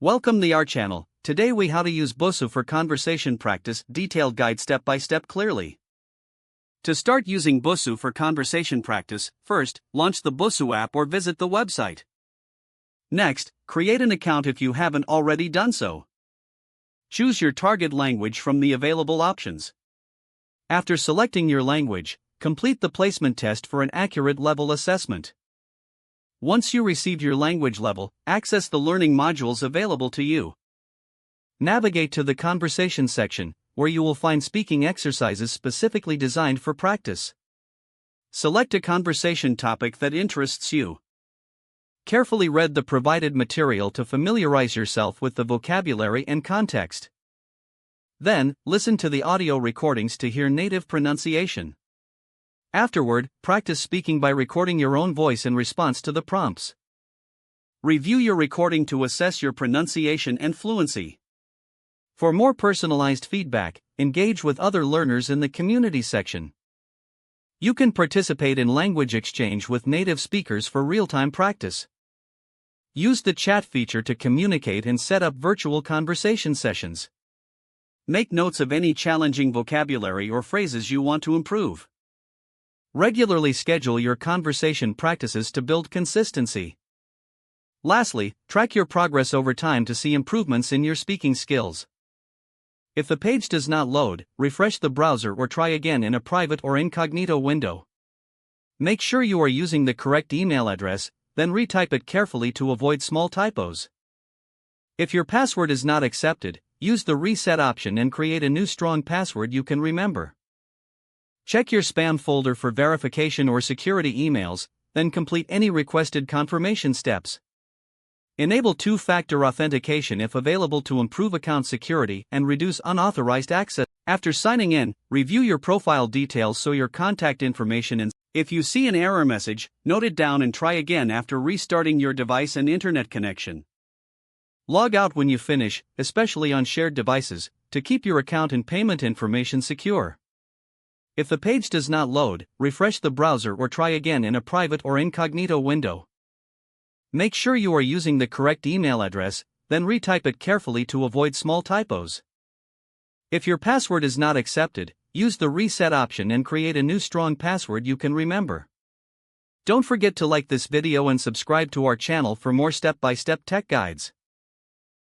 Welcome to our channel. Today we how to use Busuu for conversation practice, detailed guide step by step clearly. To start using Busuu for conversation practice, first, launch the Busuu app or visit the website. Next, create an account if you haven't already done so. Choose your target language from the available options. After selecting your language, complete the placement test for an accurate level assessment. Once you receive your language level, access the learning modules available to you. Navigate to the conversation section, where you will find speaking exercises specifically designed for practice. Select a conversation topic that interests you. Carefully read the provided material to familiarize yourself with the vocabulary and context. Then, listen to the audio recordings to hear native pronunciation. Afterward, practice speaking by recording your own voice in response to the prompts. Review your recording to assess your pronunciation and fluency. For more personalized feedback, engage with other learners in the community section. You can participate in language exchange with native speakers for real-time practice. Use the chat feature to communicate and set up virtual conversation sessions. Make notes of any challenging vocabulary or phrases you want to improve. Regularly schedule your conversation practices to build consistency. Lastly, track your progress over time to see improvements in your speaking skills. If the page does not load, refresh the browser or try again in a private or incognito window. Make sure you are using the correct email address, then retype it carefully to avoid small typos. If your password is not accepted, use the reset option and create a new strong password you can remember. Check your spam folder for verification or security emails, then complete any requested confirmation steps. Enable two-factor authentication if available to improve account security and reduce unauthorized access. After signing in, review your profile details so your contact information and if you see an error message, note it down and try again after restarting your device and internet connection. Log out when you finish, especially on shared devices, to keep your account and payment information secure. If the page does not load, refresh the browser or try again in a private or incognito window. Make sure you are using the correct email address, then retype it carefully to avoid small typos. If your password is not accepted, use the reset option and create a new strong password you can remember. Don't forget to like this video and subscribe to our channel for more step-by-step tech guides.